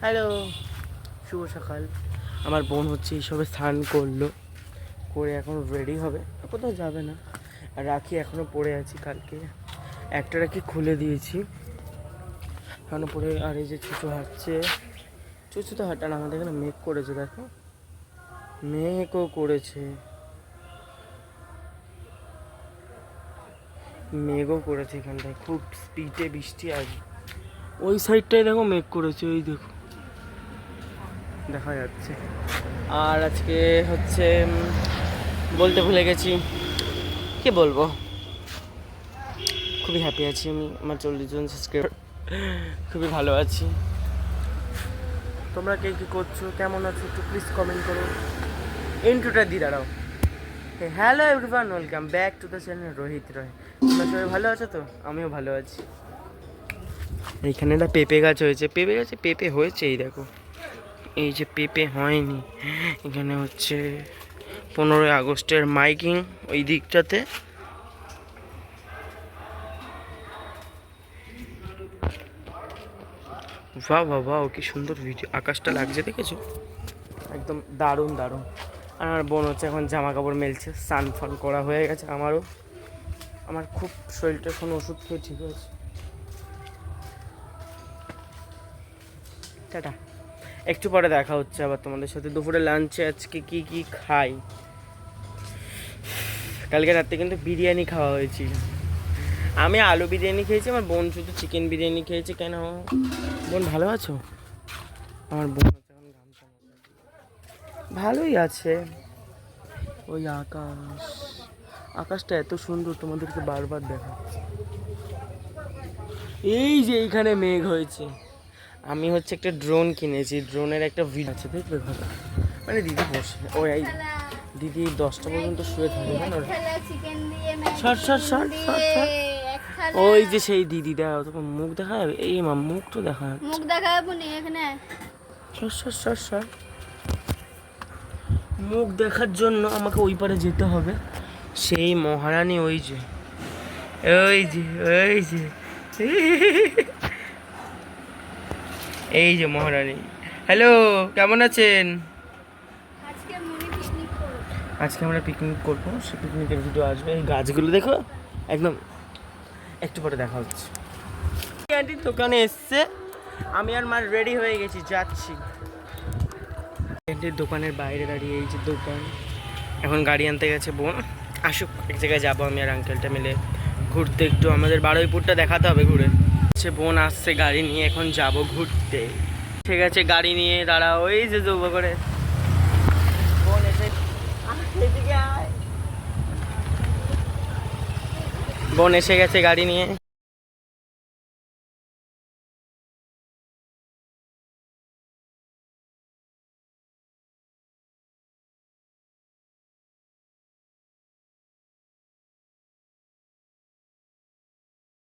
Hello, শুভ সকাল। আমার বোন হচ্ছে এইসবে স্নান করলো, করে এখন রেডি হবে, কোথাও যাবে না। আর রাখি এখনও পড়ে আছি, কালকে একটা রাখি খুলে দিয়েছি, এখনও পড়ে। আর এই যে চুচু হাঁটছে, চুচু তো হাঁটা না, আমাদের এখানে মেঘ করেছে, দেখো মেঘও করেছে, মেঘও করেছে এখানটায়, খুব স্পিডে বৃষ্টি আসবে। ওই সাইডটায় দেখো মেঘ করেছে, ওই দেখো দেখা যাচ্ছে। আর আজকে হচ্ছে বলতে ভুলে গেছি, কি বলবো, খুবই হ্যাপি আছি আমি, আমার 40 জন সাবস্ক্রাইবার, খুবই ভালো আছি। তোমরা কে কী করছো, কেমন আছো, একটু প্লিজ কমেন্ট করো। ইন্ট্রোটা দিয়ে দাঁড়াও। Hello everyone, welcome back to the channel Rohit Roy. তোমরা সবাই ভালো আছো তো? আমিও ভালো আছি। এইখানে একটা পেঁপে গাছ হয়েছে, পেঁপে গাছে পেঁপে হয়েছে, এই দেখো, এই যে পেঁপে হয়নি। এখানে হচ্ছে 15ই আগস্টের মাইকিং ওই দিকটাতে। বাহ বাহ বাহ, কি সুন্দর ভিডিও, আকাশটা লাগছে দেখেছো, একদম দারুণ দারুণ। আর আমার বোন হচ্ছে এখন জামা কাপড় মেলছে, স্নান ফান করা হয়ে গেছে আমারও। আমার খুব শরীরটা এখন ওষুধ খেয়ে ঠিক আছে। টাটা, একটু পরে দেখা হচ্ছে আবার তোমাদের সাথে। দুপুরে লাঞ্চে আজকে কি কি খাই। কালকে রাতে কিন্তু বিরিয়ানি খাওয়া হয়েছিল, আমি আলু বিরিয়ানি খেয়েছি, আমার বোন শুধু চিকেন বিরিয়ানি খেয়েছে। কেন বোন, ভালো আছো? আমার বোন এখন গামছা ভালোই আছে। ওই আকাশটা এত সুন্দর, তোমাদেরকে বারবার দেখাচ্ছে। এই যে এইখানে মেঘ হয়েছে, আমি হচ্ছে একটা ড্রোন কিনেছি, ড্রোনের একটা ভিডিও আছে, দেখবে ভালো। মানে দিদি বসে, ওই এই দিদি 10টা পর্যন্ত শুয়ে থাকে, জানো? সর সর সর সর সর, ওই যে সেই দিদি, দাও তোমার মুখ দেখা যাবে, এই মা মুখ তো দেখা যাবে, মুখ দেখা যাবে না এখানে। সর সর সর সর, মুখ দেখার জন্য আমাকে ওই পারে যেতে হবে। সেই মহারানী, ওই যে ওই যে ওই যে এই যে মহারানী। হ্যালো, কেমন আছেন? আজকে আমরা পিকনিক করবো, সে পিকনিকের ভিডিও আসবে। এই গাছগুলো দেখো, একদম একটু পরে দেখা হচ্ছে। আন্টির দোকানে এসছে, আমি আর মা রেডি হয়ে গেছি, যাচ্ছি। আন্টির দোকানের বাইরে দাঁড়িয়ে, এই যে দোকান, এখন গাড়ি আনতে গেছে বোন, আসুক এক জায়গায় যাবো আমি আর আঙ্কেলটা মিলে ঘুরতে, একটু আমাদের বারুইপুরটা দেখাতে হবে ঘুরে। সে বোন আসছে গাড়ি নিয়ে, এখন যাব ঘুরতে। ঠিক আছে, গাড়ি নিয়ে দাঁড়া, ওই যে যাবো করে বোন এসে, বোন এসে গেছে গাড়ি নিয়ে।